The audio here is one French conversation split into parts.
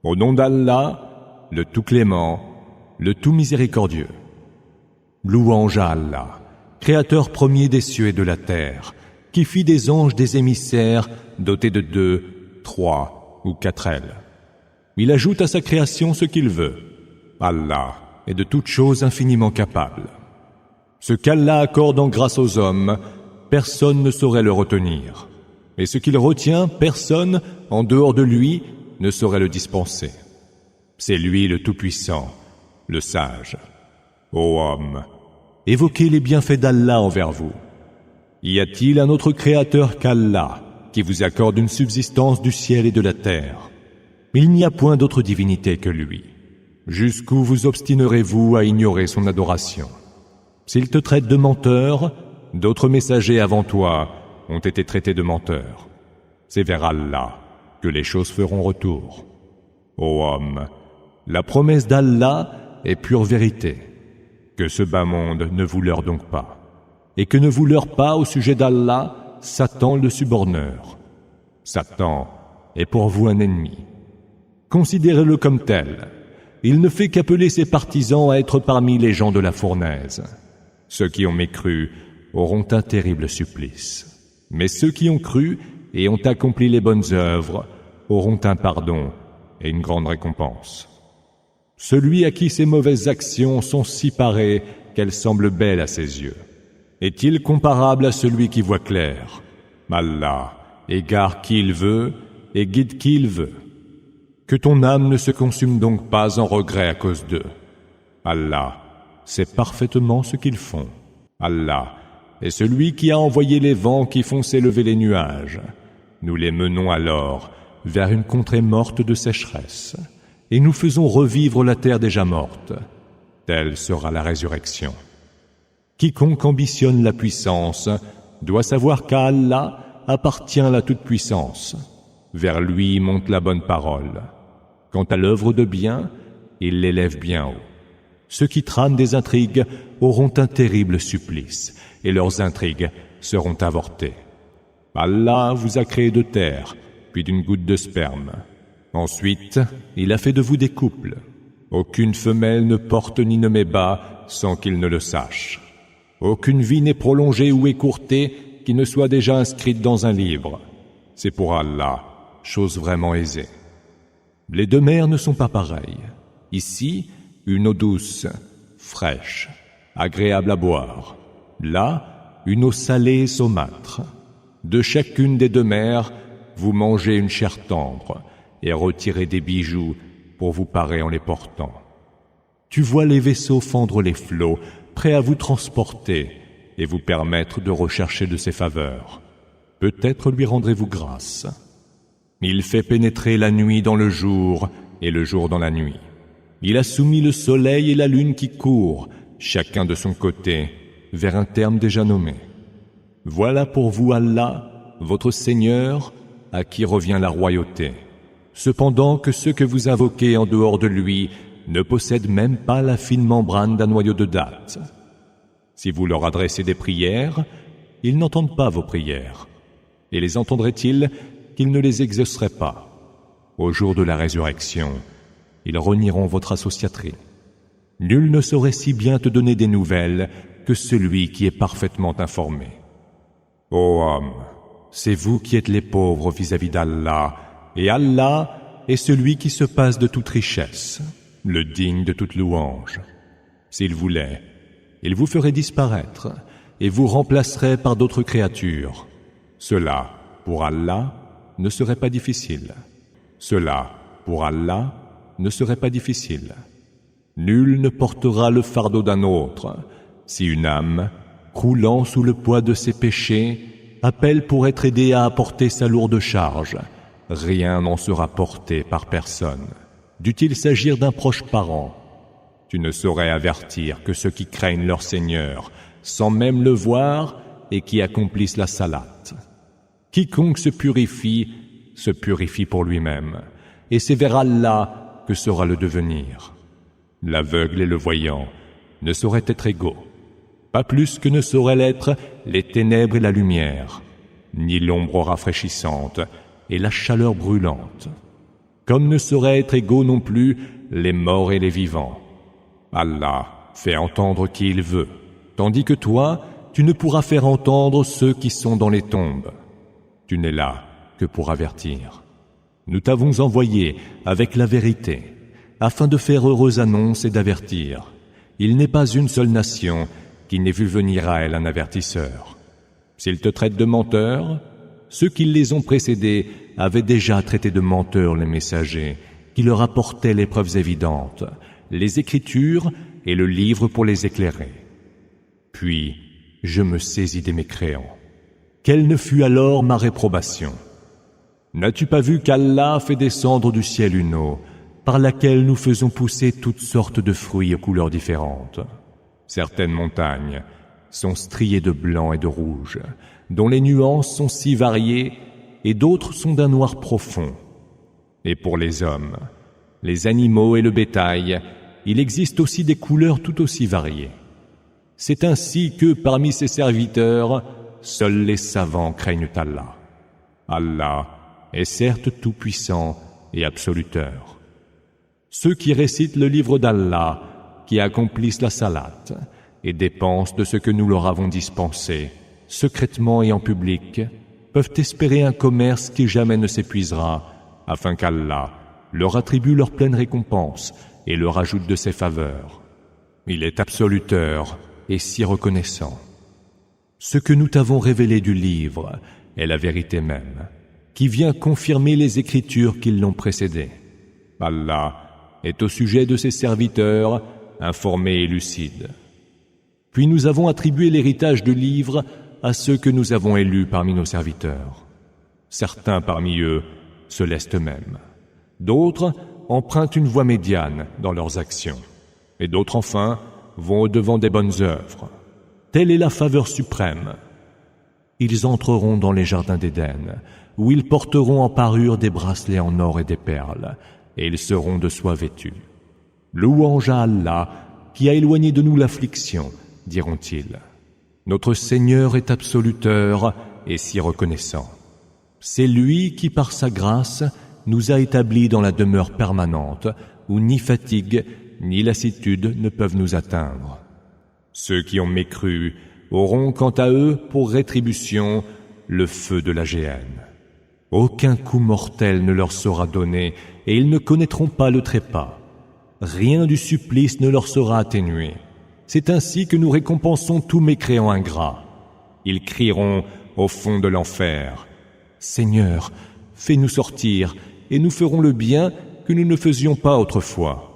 Au nom d'Allah, le tout clément, le tout miséricordieux. Louange à Allah, créateur premier des cieux et de la terre, qui fit des anges des émissaires dotés de 2, 3 ou 4 ailes. Il ajoute à sa création ce qu'il veut. Allah est de toutes choses infiniment capable. Ce qu'Allah accorde en grâce aux hommes, personne ne saurait le retenir. Et ce qu'il retient, personne, en dehors de lui, ne saurait le dispenser. C'est lui le Tout-Puissant, le Sage. Ô homme, évoquez les bienfaits d'Allah envers vous. Y a-t-il un autre créateur qu'Allah, qui vous accorde une subsistance du ciel et de la terre? Il n'y a point d'autre divinité que lui. Jusqu'où vous obstinerez-vous à ignorer son adoration? S'il te traite de menteur, d'autres messagers avant toi ont été traités de menteurs. C'est vers Allah que les choses feront retour. Ô homme, la promesse d'Allah est pure vérité. Que ce bas monde ne vous leurre donc pas, et que ne vous leurre pas au sujet d'Allah Satan le suborneur. Satan est pour vous un ennemi. Considérez-le comme tel. Il ne fait qu'appeler ses partisans à être parmi les gens de la fournaise. Ceux qui ont mécru auront un terrible supplice. Mais ceux qui ont cru et ont accompli les bonnes œuvres auront un pardon et une grande récompense. Celui à qui ses mauvaises actions sont si parées qu'elles semblent belles à ses yeux, est-il comparable à celui qui voit clair? Allah égare qui il veut et guide qui il veut. Que ton âme ne se consume donc pas en regret à cause d'eux. Allah sait parfaitement ce qu'ils font. Allah est celui qui a envoyé les vents qui font s'élever les nuages. Nous les menons alors vers une contrée morte de sécheresse, et nous faisons revivre la terre déjà morte. Telle sera la résurrection. Quiconque ambitionne la puissance doit savoir qu'à Allah appartient la toute-puissance. Vers lui monte la bonne parole. Quant à l'œuvre de bien, il l'élève bien haut. Ceux qui trament des intrigues auront un terrible supplice, et leurs intrigues seront avortées. Allah vous a créé de terre, puis d'une goutte de sperme. Ensuite, il a fait de vous des couples. Aucune femelle ne porte ni ne met bas sans qu'il ne le sache. Aucune vie n'est prolongée ou écourtée qui ne soit déjà inscrite dans un livre. C'est pour Allah, chose vraiment aisée. Les deux mers ne sont pas pareilles. Ici, une eau douce, fraîche, agréable à boire. Là, une eau salée et saumâtre. De chacune des deux mers, vous mangez une chair tendre et retirez des bijoux pour vous parer en les portant. Tu vois les vaisseaux fendre les flots, prêts à vous transporter et vous permettre de rechercher de ses faveurs. Peut-être lui rendrez-vous grâce. Il fait pénétrer la nuit dans le jour et le jour dans la nuit. Il a soumis le soleil et la lune qui courent, chacun de son côté, vers un terme déjà nommé. Voilà pour vous Allah, votre Seigneur, à qui revient la royauté. Cependant que ceux que vous invoquez en dehors de lui ne possèdent même pas la fine membrane d'un noyau de date. Si vous leur adressez des prières, ils n'entendent pas vos prières. Et les entendraient-ils qu'ils ne les exauceraient pas? Au jour de la résurrection, ils renieront votre associaterie. Nul ne saurait si bien te donner des nouvelles que celui qui est parfaitement informé. Ô homme, c'est vous qui êtes les pauvres vis-à-vis d'Allah, et Allah est celui qui se passe de toute richesse, le digne de toute louange. S'il voulait, il vous ferait disparaître et vous remplacerait par d'autres créatures. Cela, pour Allah, ne serait pas difficile. Cela, pour Allah, ne serait pas difficile. Nul ne portera le fardeau d'un autre. Si une âme, croulant sous le poids de ses péchés, appelle pour être aidée à apporter sa lourde charge, rien n'en sera porté par personne. Dût-il s'agir d'un proche parent, tu ne saurais avertir que ceux qui craignent leur Seigneur, sans même le voir, et qui accomplissent la salate. Quiconque se purifie pour lui-même, et c'est vers Allah que sera le devenir. L'aveugle et le voyant ne sauraient être égaux, pas plus que ne sauraient l'être les ténèbres et la lumière, ni l'ombre rafraîchissante et la chaleur brûlante. comme ne sauraient être égaux non plus les morts et les vivants. Allah fait entendre qui il veut, tandis que toi, tu ne pourras faire entendre ceux qui sont dans les tombes. Tu n'es là que pour avertir. Nous t'avons envoyé avec la vérité, afin de faire heureuse annonce et d'avertir. Il n'est pas une seule nation qui n'ait vu venir à elle un avertisseur. S'ils te traitent de menteur, ceux qui les ont précédés avaient déjà traité de menteurs les messagers qui leur apportaient les preuves évidentes, les Écritures et le livre pour les éclairer. Puis, je me saisis des mécréants. Quelle ne fut alors ma réprobation? N'as-tu pas vu qu'Allah fait descendre du ciel une eau, par laquelle nous faisons pousser toutes sortes de fruits aux couleurs différentes? Certaines montagnes sont striées de blanc et de rouge, dont les nuances sont si variées, et d'autres sont d'un noir profond. Et pour les hommes, les animaux et le bétail, il existe aussi des couleurs tout aussi variées. C'est ainsi que, parmi ses serviteurs, seuls les savants craignent Allah. Allah est certes tout-puissant et absoluteur. Ceux qui récitent le livre d'Allah, qui accomplissent la salate et dépensent de ce que nous leur avons dispensé, secrètement et en public, peuvent espérer un commerce qui jamais ne s'épuisera, afin qu'Allah leur attribue leur pleine récompense et leur ajoute de ses faveurs. Il est absoluteur et si reconnaissant. Ce que nous t'avons révélé du livre est la vérité même, qui vient confirmer les Écritures qui l'ont précédé. Allah est au sujet de ses serviteurs informé et lucide. Puis nous avons attribué l'héritage du livre à ceux que nous avons élus parmi nos serviteurs. Certains parmi eux se laissent eux-mêmes. D'autres empruntent une voie médiane dans leurs actions. Et d'autres enfin vont au-devant des bonnes œuvres. Telle est la faveur suprême. Ils entreront dans les jardins d'Éden, où ils porteront en parure des bracelets en or et des perles, et ils seront de soie vêtus. Louange à Allah, qui a éloigné de nous l'affliction, diront-ils. Notre Seigneur est absoluteur et si reconnaissant. C'est lui qui, par sa grâce, nous a établis dans la demeure permanente, où ni fatigue ni lassitude ne peuvent nous atteindre. Ceux qui ont mécru auront quant à eux pour rétribution le feu de la géhenne. Aucun coup mortel ne leur sera donné et ils ne connaîtront pas le trépas. Rien du supplice ne leur sera atténué. C'est ainsi que nous récompensons tous mécréants ingrats. Ils crieront au fond de l'enfer. Seigneur, fais-nous sortir et nous ferons le bien que nous ne faisions pas autrefois.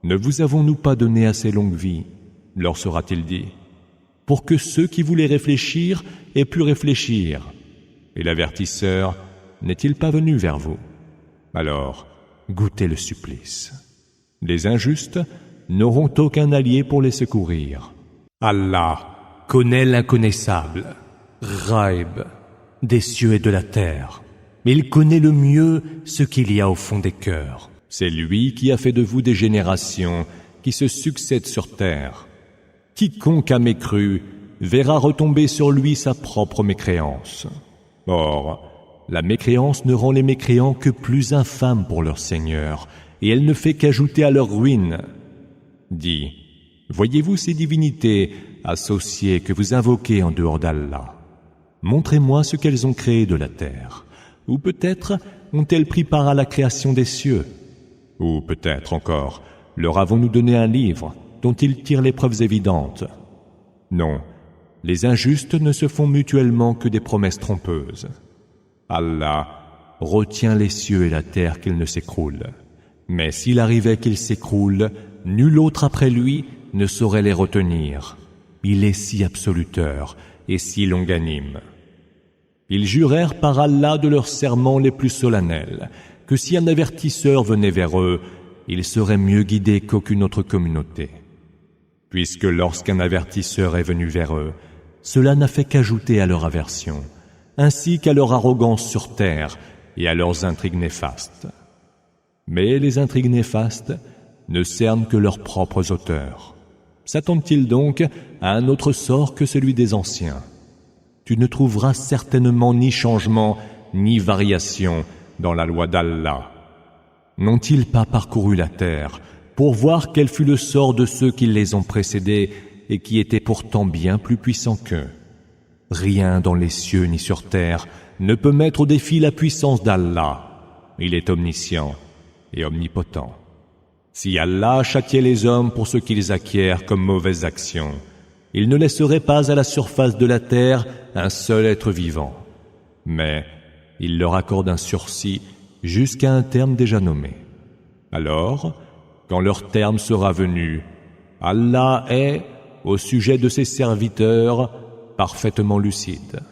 Ne vous avons-nous pas donné assez longue vie, leur sera-t-il dit, pour que ceux qui voulaient réfléchir aient pu réfléchir? Et l'avertisseur n'est-il pas venu vers vous? Alors, goûtez le supplice. Les injustes n'auront aucun allié pour les secourir. Allah connaît l'inconnaissable, Ghaib, des cieux et de la terre. Mais il connaît le mieux ce qu'il y a au fond des cœurs. C'est lui qui a fait de vous des générations qui se succèdent sur terre. Quiconque a mécru verra retomber sur lui sa propre mécréance. Or, la mécréance ne rend les mécréants que plus infâmes pour leur Seigneur, et elle ne fait qu'ajouter à leur ruine. Dis, voyez-vous ces divinités associées que vous invoquez en dehors d'Allah? Montrez-moi ce qu'elles ont créé de la terre. Ou peut-être ont-elles pris part à la création des cieux? Ou peut-être encore, leur avons-nous donné un livre dont ils tirent les preuves évidentes? Non, les injustes ne se font mutuellement que des promesses trompeuses. Allah retient les cieux et la terre qu'ils ne s'écroulent. Mais s'il arrivait qu'ils s'écroulent, nul autre après lui ne saurait les retenir. Il est si absoluteur et si longanime. Ils jurèrent par Allah de leurs serments les plus solennels que si un avertisseur venait vers eux, ils seraient mieux guidés qu'aucune autre communauté. Puisque lorsqu'un avertisseur est venu vers eux, cela n'a fait qu'ajouter à leur aversion, ainsi qu'à leur arrogance sur terre et à leurs intrigues néfastes. Mais les intrigues néfastes ne cernent que leurs propres auteurs. S'attendent-ils donc à un autre sort que celui des anciens? Tu ne trouveras certainement ni changement ni variation dans la loi d'Allah. N'ont-ils pas parcouru la terre pour voir quel fut le sort de ceux qui les ont précédés et qui étaient pourtant bien plus puissants qu'eux? Rien dans les cieux ni sur terre ne peut mettre au défi la puissance d'Allah. Il est omniscient et omnipotent. Si Allah châtiait les hommes pour ce qu'ils acquièrent comme mauvaises actions, il ne laisserait pas à la surface de la terre un seul être vivant. Mais il leur accorde un sursis jusqu'à un terme déjà nommé. Alors, quand leur terme sera venu, Allah est, au sujet de ses serviteurs, parfaitement lucide.